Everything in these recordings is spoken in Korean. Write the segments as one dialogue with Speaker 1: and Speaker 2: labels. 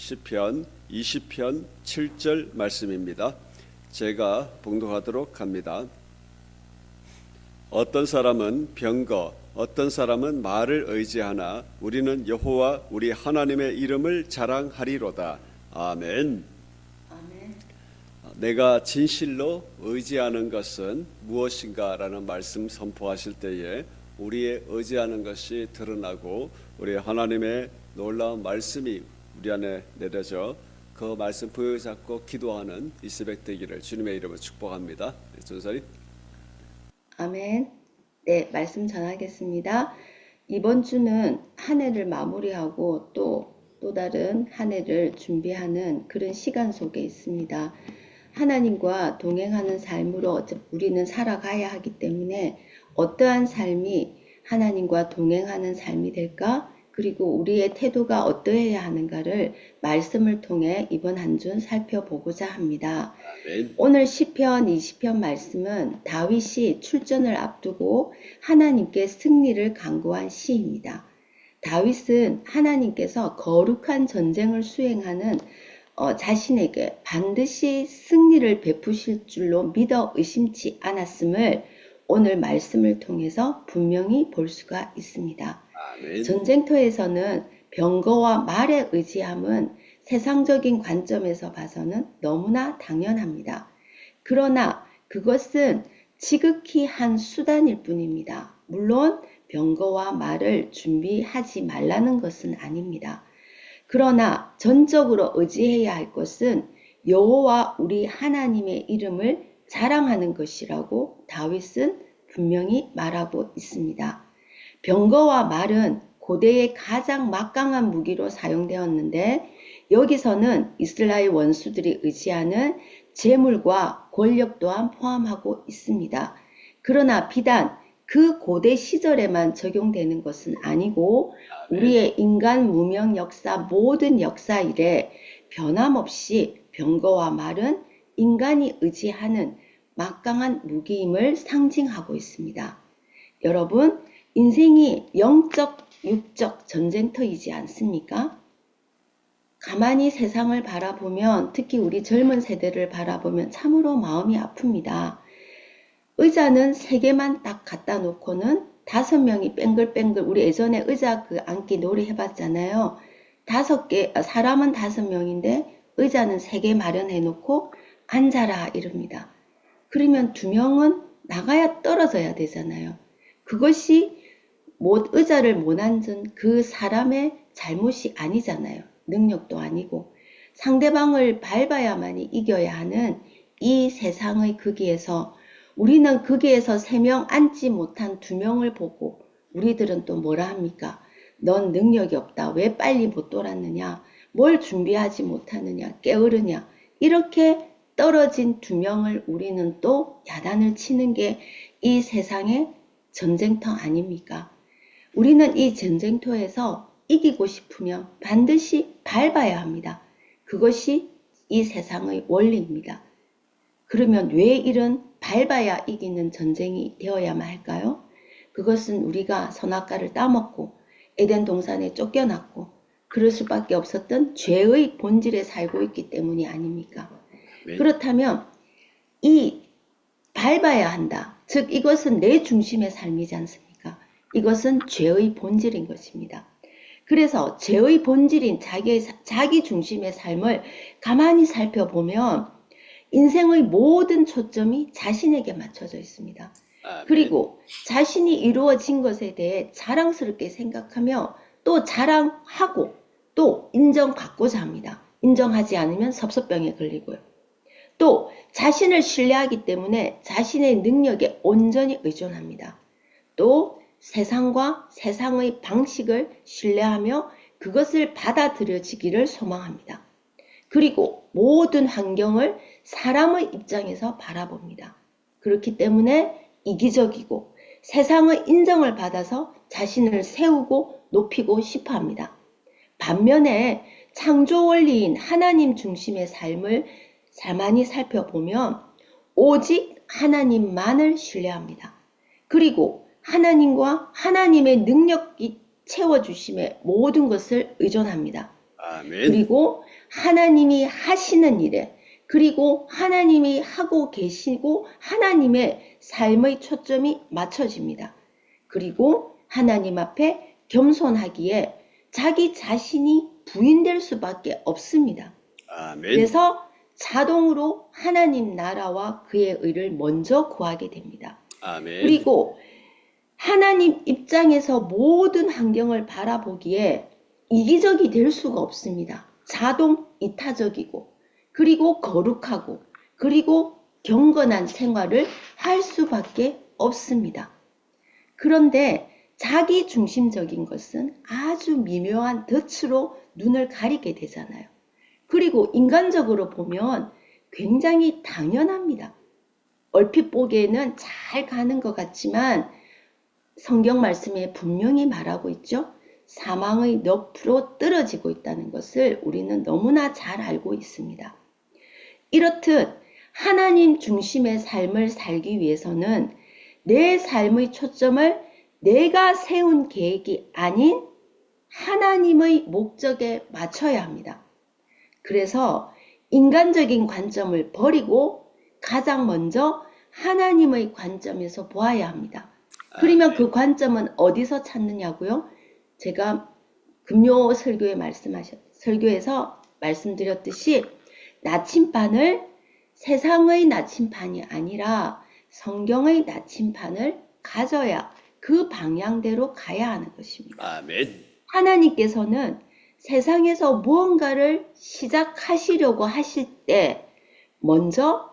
Speaker 1: 시편 20편 7절 말씀입니다. 제가 봉독하도록 합니다. 어떤 사람은 병거, 어떤 사람은 말을 의지하나 우리는 여호와 우리 하나님의 이름을 자랑하리로다. 아멘.
Speaker 2: 아멘.
Speaker 1: 내가 진실로 의지하는 것은 무엇인가 라는 말씀 선포하실 때에 우리의 의지하는 것이 드러나고 우리 하나님의 놀라운 말씀이 우리 안에 내려져 그 말씀 부여잡고 기도하는 이 새벽 되기를 주님의 이름으로 축복합니다. 전사님.
Speaker 2: 아멘. 네, 말씀 전하겠습니다. 이번 주는 한 해를 마무리하고 또 다른 한 해를 준비하는 그런 시간 속에 있습니다. 하나님과 동행하는 삶으로 우리는 살아가야 하기 때문에 어떠한 삶이 하나님과 동행하는 삶이 될까? 그리고 우리의 태도가 어떠해야 하는가를 말씀을 통해 이번 한 주 살펴보고자 합니다.
Speaker 1: 아멘.
Speaker 2: 오늘 시편 20편 말씀은 다윗이 출전을 앞두고 하나님께 승리를 간구한 시입니다. 다윗은 하나님께서 거룩한 전쟁을 수행하는 자신에게 반드시 승리를 베푸실 줄로 믿어 의심치 않았음을 오늘 말씀을 통해서 분명히 볼 수가 있습니다.
Speaker 1: 아멘.
Speaker 2: 전쟁터에서는 병거와 말의 의지함은 세상적인 관점에서 봐서는 너무나 당연합니다. 그러나 그것은 지극히 한 수단일 뿐입니다. 물론 병거와 말을 준비하지 말라는 것은 아닙니다. 그러나 전적으로 의지해야 할 것은 여호와 우리 하나님의 이름을 자랑하는 것이라고 다윗은 분명히 말하고 있습니다. 병거와 말은 고대의 가장 막강한 무기로 사용되었는데 여기서는 이스라엘 원수들이 의지하는 재물과 권력 또한 포함하고 있습니다. 그러나 비단 그 고대 시절에만 적용되는 것은 아니고 우리의 인간 문명 역사 모든 역사 이래 변함없이 병거와 말은 인간이 의지하는 막강한 무기임을 상징하고 있습니다. 여러분, 인생이 영적, 육적 전쟁터이지 않습니까? 가만히 세상을 바라보면, 특히 우리 젊은 세대를 바라보면 참으로 마음이 아픕니다. 의자는 3개만 딱 갖다 놓고는 5명이 뺑글뺑글, 우리 예전에 의자 그 앉기 놀이 해봤잖아요. 5개, 사람은 5명인데 의자는 3개 마련해 놓고 앉아라 이럽니다. 그러면 2명은 나가야 떨어져야 되잖아요. 그것이 의자를 못 앉은 그 사람의 잘못이 아니잖아요. 능력도 아니고 상대방을 밟아야만이 이겨야 하는 이 세상의 극에서 우리는 극에서 3명 앉지 못한 2명을 보고 우리들은 또 뭐라 합니까? 넌 능력이 없다. 왜 빨리 못 돌았느냐? 뭘 준비하지 못하느냐? 게으르냐? 이렇게 떨어진 2명을 우리는 또 야단을 치는 게 이 세상의 전쟁터 아닙니까? 우리는 이 전쟁터에서 이기고 싶으면 반드시 밟아야 합니다. 그것이 이 세상의 원리입니다. 그러면 왜 이런 밟아야 이기는 전쟁이 되어야만 할까요? 그것은 우리가 선악과를 따먹고 에덴 동산에 쫓겨났고 그럴 수밖에 없었던 죄의 본질에 살고 있기 때문이 아닙니까?
Speaker 1: 네.
Speaker 2: 그렇다면 이 밟아야 한다. 즉 이것은 내 중심의 삶이지 않습니까? 이것은 죄의 본질인 것입니다. 그래서 죄의 본질인 자기 중심의 삶을 가만히 살펴보면 인생의 모든 초점이 자신에게 맞춰져 있습니다. 그리고 자신이 이루어진 것에 대해 자랑스럽게 생각하며 또 자랑하고 또 인정받고자 합니다. 인정하지 않으면 섭섭병에 걸리고요. 또 자신을 신뢰하기 때문에 자신의 능력에 온전히 의존합니다. 또 세상과 세상의 방식을 신뢰하며 그것을 받아들여지기를 소망합니다. 그리고 모든 환경을 사람의 입장에서 바라봅니다. 그렇기 때문에 이기적이고 세상의 인정을 받아서 자신을 세우고 높이고 싶어 합니다. 반면에 창조 원리인 하나님 중심의 삶을 가만히 살펴보면 오직 하나님만을 신뢰합니다. 그리고 하나님과 하나님의 능력이 채워주심에 모든 것을 의존합니다.
Speaker 1: 아멘.
Speaker 2: 그리고 하나님이 하시는 일에, 그리고 하나님이 하고 계시고 하나님의 삶의 초점이 맞춰집니다. 그리고 하나님 앞에 겸손하기에 자기 자신이 부인될 수밖에 없습니다.
Speaker 1: 아멘.
Speaker 2: 그래서 자동으로 하나님 나라와 그의 의를 먼저 구하게 됩니다.
Speaker 1: 아멘.
Speaker 2: 그리고 하나님 입장에서 모든 환경을 바라보기에 이기적이 될 수가 없습니다. 자동 이타적이고, 그리고 거룩하고, 그리고 경건한 생활을 할 수밖에 없습니다. 그런데 자기 중심적인 것은 아주 미묘한 덫으로 눈을 가리게 되잖아요. 그리고 인간적으로 보면 굉장히 당연합니다. 얼핏 보기에는 잘 가는 것 같지만 성경 말씀에 분명히 말하고 있죠. 사망의 늪으로 떨어지고 있다는 것을 우리는 너무나 잘 알고 있습니다. 이렇듯 하나님 중심의 삶을 살기 위해서는 내 삶의 초점을 내가 세운 계획이 아닌 하나님의 목적에 맞춰야 합니다. 그래서 인간적인 관점을 버리고 가장 먼저 하나님의 관점에서 보아야 합니다. 그러면 그 관점은 어디서 찾느냐고요? 제가 금요 설교에서 말씀드렸듯이 나침반을 세상의 나침반이 아니라 성경의 나침반을 가져야 그 방향대로 가야 하는 것입니다.
Speaker 1: 아멘.
Speaker 2: 하나님께서는 세상에서 무언가를 시작하시려고 하실 때 먼저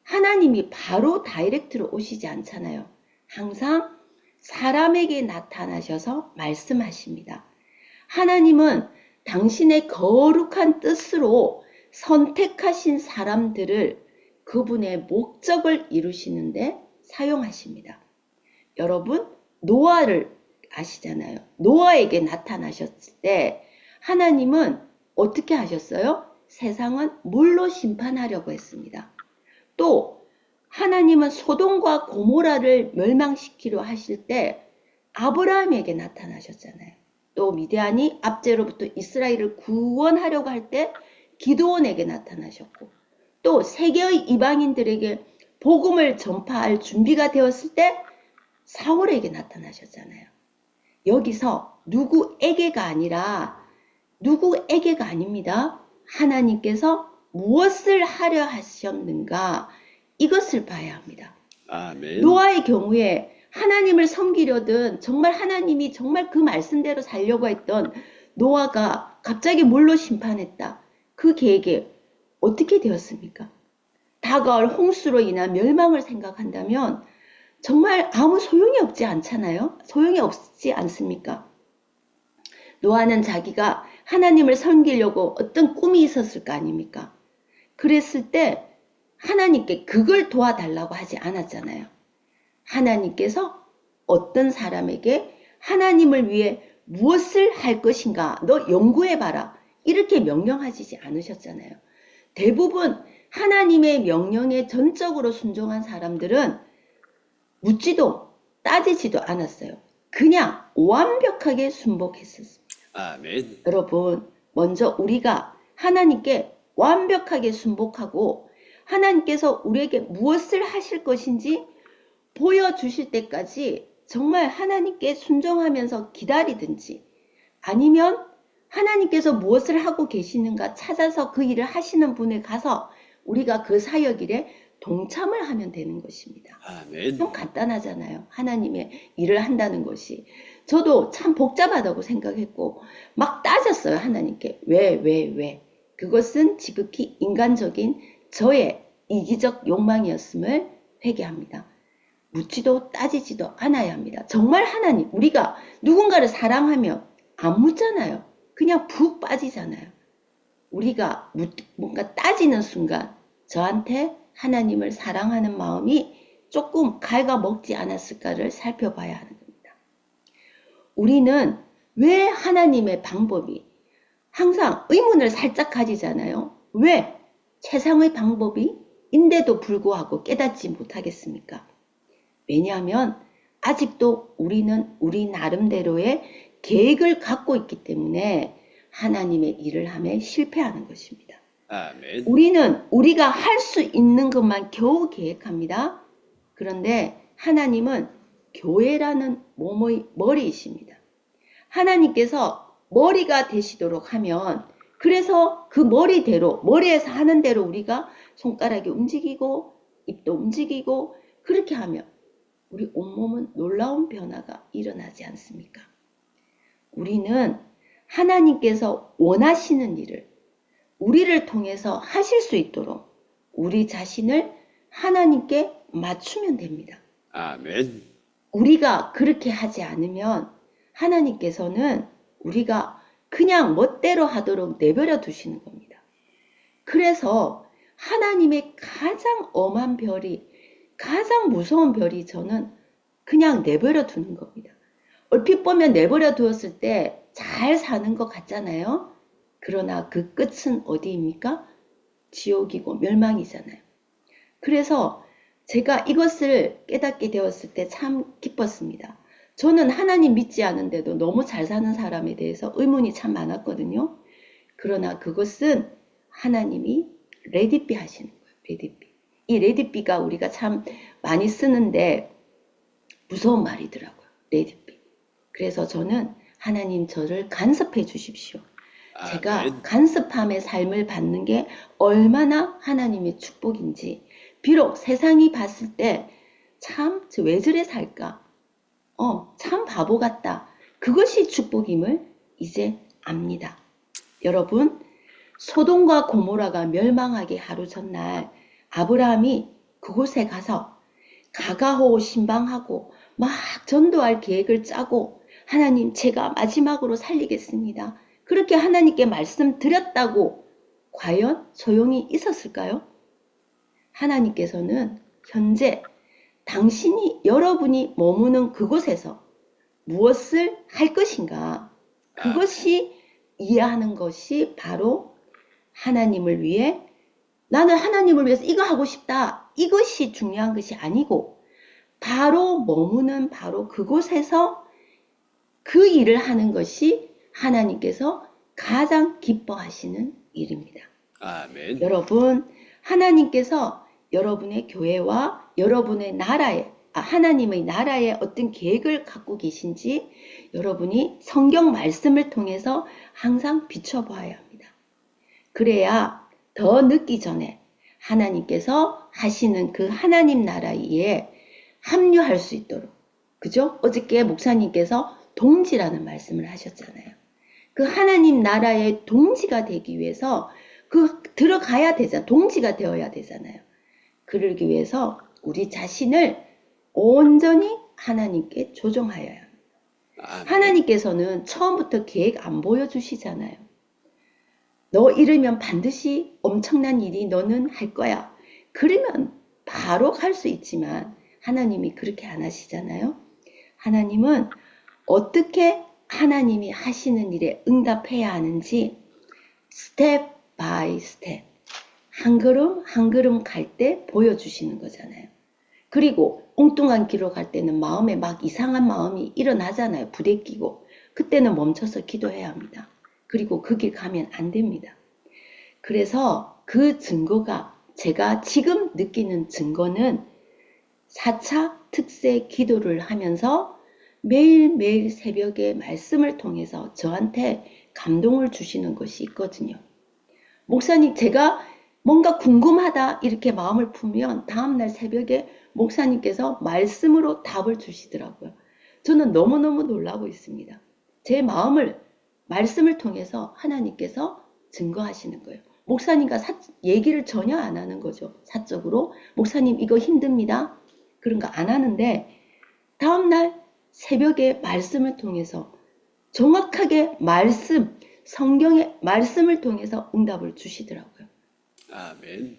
Speaker 2: 하나님이 바로 다이렉트로 오시지 않잖아요. 항상 사람에게 나타나셔서 말씀하십니다. 하나님은 당신의 거룩한 뜻으로 선택하신 사람들을 그분의 목적을 이루시는데 사용하십니다. 여러분, 노아를 아시잖아요. 노아에게 나타나셨을 때 하나님은 어떻게 하셨어요? 세상은 물로 심판하려고 했습니다. 또 하나님은 소돔과 고모라를 멸망시키려 하실 때 아브라함에게 나타나셨잖아요. 또 미디안이 압제로부터 이스라엘을 구원하려고 할 때 기드온에게 나타나셨고, 또 세계의 이방인들에게 복음을 전파할 준비가 되었을 때 사울에게 나타나셨잖아요. 여기서 누구에게가 아닙니다. 하나님께서 무엇을 하려 하셨는가, 이것을 봐야 합니다.
Speaker 1: 아멘.
Speaker 2: 노아의 경우에 하나님을 섬기려던 정말 하나님이 정말 그 말씀대로 살려고 했던 노아가 갑자기 물로 심판했다. 그 계획이 어떻게 되었습니까? 다가올 홍수로 인한 멸망을 생각한다면 정말 아무 소용이 없지 않잖아요? 소용이 없지 않습니까? 노아는 자기가 하나님을 섬기려고 어떤 꿈이 있었을 거 아닙니까? 그랬을 때 하나님께 그걸 도와달라고 하지 않았잖아요. 하나님께서 어떤 사람에게 하나님을 위해 무엇을 할 것인가 너 연구해봐라 이렇게 명령하시지 않으셨잖아요. 대부분 하나님의 명령에 전적으로 순종한 사람들은 묻지도 따지지도 않았어요. 그냥 완벽하게 순복했었습니다.
Speaker 1: 아멘.
Speaker 2: 여러분, 먼저 우리가 하나님께 완벽하게 순복하고 하나님께서 우리에게 무엇을 하실 것인지 보여주실 때까지 정말 하나님께 순종하면서 기다리든지, 아니면 하나님께서 무엇을 하고 계시는가 찾아서 그 일을 하시는 분에 가서 우리가 그 사역 일에 동참을 하면 되는 것입니다.
Speaker 1: 아멘.
Speaker 2: 좀 간단하잖아요. 하나님의 일을 한다는 것이. 저도 참 복잡하다고 생각했고 막 따졌어요. 하나님께. 왜? 그것은 지극히 인간적인 저의 이기적 욕망이었음을 회개합니다. 묻지도 따지지도 않아야 합니다. 정말 하나님, 우리가 누군가를 사랑하면 안 묻잖아요. 그냥 푹 빠지잖아요. 우리가 뭔가 따지는 순간 저한테 하나님을 사랑하는 마음이 조금 갉아먹지 않았을까를 살펴봐야 하는 겁니다. 우리는 왜 하나님의 방법이 항상 의문을 살짝 가지잖아요. 왜 최상의 방법이 인데도 불구하고 깨닫지 못하겠습니까? 왜냐하면 아직도 우리는 우리 나름대로의 계획을 갖고 있기 때문에 하나님의 일을 함에 실패하는 것입니다.
Speaker 1: 아멘.
Speaker 2: 우리는 우리가 할 수 있는 것만 겨우 계획합니다. 그런데 하나님은 교회라는 몸의 머리이십니다. 하나님께서 머리가 되시도록 하면 그래서 그 머리대로 머리에서 하는 대로 우리가 손가락이 움직이고 입도 움직이고 그렇게 하면 우리 온몸은 놀라운 변화가 일어나지 않습니까? 우리는 하나님께서 원하시는 일을 우리를 통해서 하실 수 있도록 우리 자신을 하나님께 맞추면 됩니다.
Speaker 1: 아멘.
Speaker 2: 우리가 그렇게 하지 않으면 하나님께서는 우리가 그냥 멋대로 하도록 내버려 두시는 겁니다. 그래서 하나님의 가장 엄한 별이, 가장 무서운 별이 저는 그냥 내버려 두는 겁니다. 얼핏 보면 내버려 두었을 때 잘 사는 것 같잖아요. 그러나 그 끝은 어디입니까? 지옥이고 멸망이잖아요. 그래서 제가 이것을 깨닫게 되었을 때 참 기뻤습니다. 저는 하나님 믿지 않은데도 너무 잘 사는 사람에 대해서 의문이 참 많았거든요. 그러나 그것은 하나님이 레디비 하시는 거예요. 레디비. 이 레디비가 우리가 참 많이 쓰는데 무서운 말이더라고요. 레디비. 그래서 저는 하나님 저를 간섭해 주십시오. 제가
Speaker 1: 아멘.
Speaker 2: 간섭함의 삶을 받는 게 얼마나 하나님의 축복인지 비록 세상이 봤을 때 참 왜 저래 살까? 참 바보 같다. 그것이 축복임을 이제 압니다. 여러분, 소돔과 고모라가 멸망하기 하루 전날 아브라함이 그곳에 가서 가가호 신방하고 막 전도할 계획을 짜고 하나님 제가 마지막으로 살리겠습니다. 그렇게 하나님께 말씀드렸다고 과연 소용이 있었을까요? 하나님께서는 현재 당신이 여러분이 머무는 그곳에서 무엇을 할 것인가 그것이 이해하는 것이 바로 하나님을 위해 나는 하나님을 위해서 이거 하고 싶다 이것이 중요한 것이 아니고 바로 머무는 바로 그곳에서 그 일을 하는 것이 하나님께서 가장 기뻐하시는 일입니다.
Speaker 1: 아멘.
Speaker 2: 여러분, 하나님께서 여러분의 교회와 여러분의 나라에, 하나님의 나라에 어떤 계획을 갖고 계신지 여러분이 성경 말씀을 통해서 항상 비춰봐야 합니다. 그래야 더 늦기 전에 하나님께서 하시는 그 하나님 나라에 합류할 수 있도록. 그죠? 어저께 목사님께서 동지라는 말씀을 하셨잖아요. 그 하나님 나라의 동지가 되기 위해서 들어가야 되잖아요. 동지가 되어야 되잖아요. 그러기 위해서 우리 자신을 온전히 하나님께 조정하여야 합니다.
Speaker 1: 아멘.
Speaker 2: 하나님께서는 처음부터 계획 안 보여주시잖아요. 너 이러면 반드시 엄청난 일이 너는 할 거야. 그러면 바로 갈 수 있지만 하나님이 그렇게 안 하시잖아요. 하나님은 어떻게 하나님이 하시는 일에 응답해야 하는지 스텝 바이 스텝 한 걸음 한 걸음 갈 때 보여주시는 거잖아요. 그리고 엉뚱한 길로 갈 때는 마음에 막 이상한 마음이 일어나잖아요. 부대끼고 그때는 멈춰서 기도해야 합니다. 그리고 그 길 가면 안 됩니다. 그래서 그 증거가 제가 지금 느끼는 증거는 4차 특세 기도를 하면서 매일매일 새벽에 말씀을 통해서 저한테 감동을 주시는 것이 있거든요. 목사님, 제가 뭔가 궁금하다 이렇게 마음을 품으면 다음날 새벽에 목사님께서 말씀으로 답을 주시더라고요. 저는 너무너무 놀라고 있습니다. 제 마음을 말씀을 통해서 하나님께서 증거하시는 거예요. 목사님과 얘기를 전혀 안 하는 거죠. 사적으로. 목사님 이거 힘듭니다. 그런 거 안 하는데 다음날 새벽에 말씀을 통해서 정확하게 성경의 말씀을 통해서 응답을 주시더라고요.
Speaker 1: 아멘.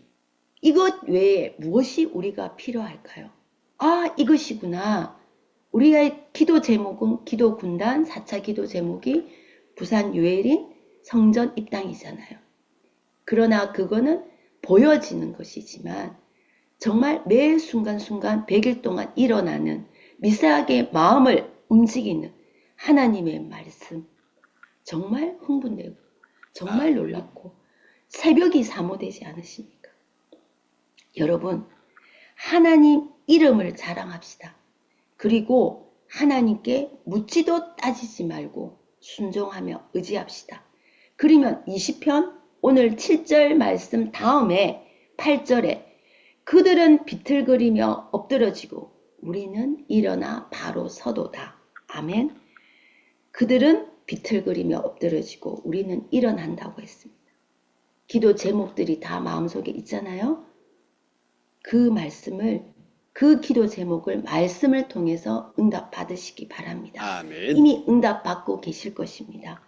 Speaker 2: 이것 외에 무엇이 우리가 필요할까요? 이것이구나. 우리의 기도 제목은 기도 군단 4차 기도 제목이 부산 유엘인 성전 입당이잖아요. 그러나 그거는 보여지는 것이지만 정말 매 순간순간 100일 동안 일어나는 미세하게 마음을 움직이는 하나님의 말씀 정말 흥분되고 정말 놀랍고 새벽이 사모되지 않으십니까? 여러분, 하나님 이름을 자랑합시다. 그리고 하나님께 묻지도 따지지 말고 순종하며 의지합시다. 그러면 20편 오늘 7절 말씀 다음에 8절에 그들은 비틀거리며 엎드러지고 우리는 일어나 바로 서도다. 아멘. 그들은 비틀거리며 엎드러지고 우리는 일어난다고 했습니다. 기도 제목들이 다 마음속에 있잖아요. 그 말씀을, 그 기도 제목을 말씀을 통해서 응답 받으시기 바랍니다.
Speaker 1: 아멘.
Speaker 2: 이미 응답 받고 계실 것입니다.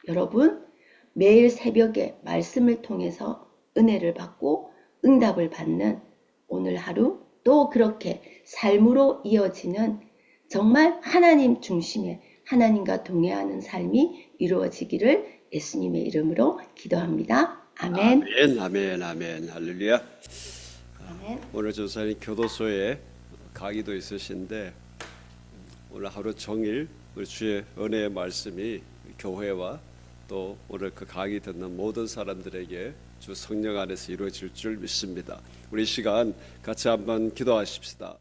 Speaker 2: 여러분, 매일 새벽에 말씀을 통해서 은혜를 받고 응답을 받는 오늘 하루, 또 그렇게 삶으로 이어지는 정말 하나님 중심의 하나님과 동행하는 삶이 이루어지기를 예수님의 이름으로 기도합니다. 아멘.
Speaker 1: 아멘. 아멘. 아멘. 할렐루야.
Speaker 2: 아멘.
Speaker 1: 오늘 전사님 교도소에 강의도 있으신데 오늘 하루 종일 우리 주의 은혜의 말씀이 교회와 또 오늘 그 강의 듣는 모든 사람들에게 주 성령 안에서 이루어질 줄 믿습니다. 우리 시간 같이 한번 기도하십시다.